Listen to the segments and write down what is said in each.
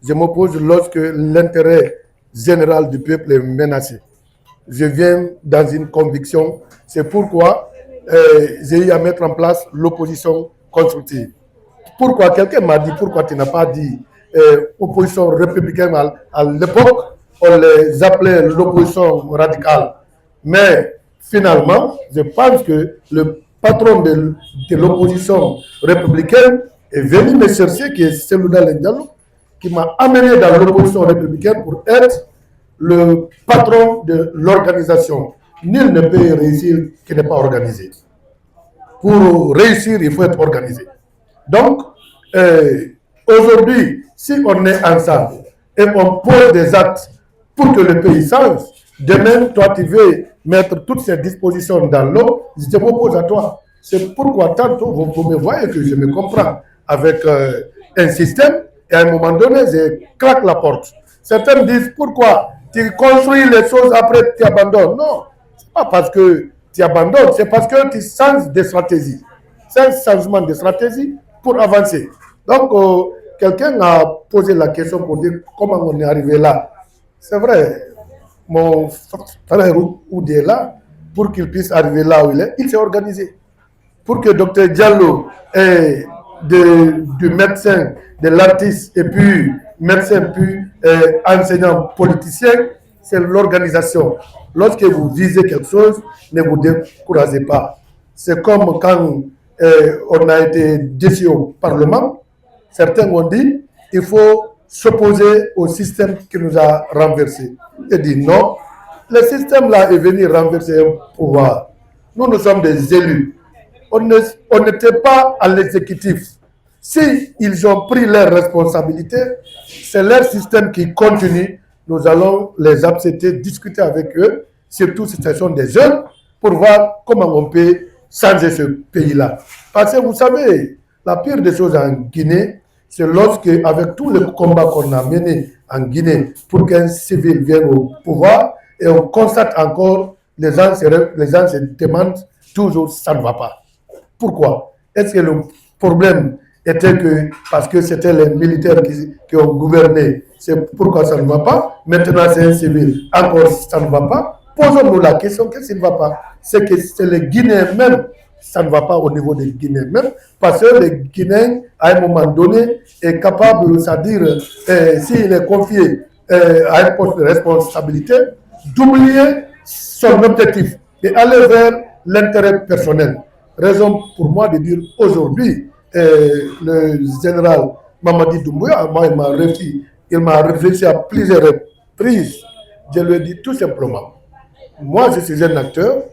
Je m'oppose lorsque l'intérêt général du peuple est menacé. Je viens dans une conviction, c'est pourquoi j'ai eu à mettre en place l'opposition constructive. Pourquoi quelqu'un m'a dit, pourquoi tu n'as pas dit opposition républicaine à l'époque, on les appelait l'opposition radicale. Mais finalement, je pense que le patron de l'opposition républicaine est venu me chercher, qui est Selouda Diallo, qui m'a amené dans l'opposition républicaine pour être le patron de l'organisation. Nul ne peut réussir qui n'est pas organisé. Pour réussir, il faut être organisé. Donc, aujourd'hui, si on est ensemble et on pose des actes pour que le pays change, demain, toi, tu veux mettre toutes ces dispositions dans l'eau, je m'oppose à toi. C'est pourquoi tantôt, vous me voyez que je me comprends avec un système et à un moment donné, je claque la porte. Certains disent, pourquoi tu construis les choses après tu abandonnes? Non, ce n'est pas parce que tu abandonnes, c'est parce que tu changes de stratégie. C'est un changement de stratégie pour avancer. Donc, quelqu'un a posé la question pour dire comment on est arrivé là. C'est vrai, mon frère Oudé est là, pour qu'il puisse arriver là où il est, il s'est organisé. Pour que Dr Diallo ait du médecin, de l'artiste, et puis médecin, puis enseignant politicien, c'est l'organisation. Lorsque vous visez quelque chose, ne vous découragez pas. C'est comme quand on a été déçu au Parlement, certains ont dit il faut s'opposer au système qui nous a renversés. Et dit non, le système là est venu renverser un pouvoir. Nous sommes des élus. On n'était pas à l'exécutif. Si ils ont pris leurs responsabilités, c'est leur système qui continue. Nous allons les accepter, discuter avec eux, surtout si ce sont des jeunes, pour voir comment on peut changer ce pays-là. Parce que vous savez, la pire des choses en Guinée, c'est lorsque, avec tous les combats qu'on a menés en Guinée pour qu'un civil vienne au pouvoir, et on constate encore, les gens se demandent toujours, ça ne va pas. Pourquoi? Est-ce que le problème était que, parce que c'était les militaires qui ont gouverné, c'est pourquoi ça ne va pas? Maintenant, c'est un civil, encore ça ne va pas. Posons-nous la question, qu'est-ce qui ne va pas? C'est que c'est les Guinéens même, ça ne va pas au niveau des Guinéens même, parce que les Guinéens, à un moment donné, est capable, c'est-à-dire, s'il est confié à un poste de responsabilité, d'oublier son objectif et aller vers l'intérêt personnel. Raison pour moi de dire aujourd'hui, le général Mamadi Doumbouya, moi, il m'a réfléchi à plusieurs reprises. Je lui ai dit tout simplement, moi je suis un acteur,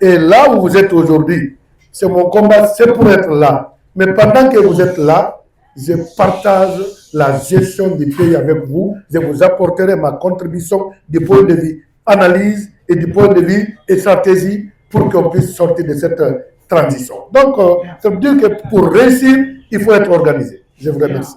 et là où vous êtes aujourd'hui, c'est mon combat, c'est pour être là. Mais pendant que vous êtes là, je partage la gestion du pays avec vous, je vous apporterai ma contribution du point de vue analyse et du point de vue et stratégie pour qu'on puisse sortir de cette transition. Donc, ça veut dire que pour réussir, il faut être organisé. Je vous remercie.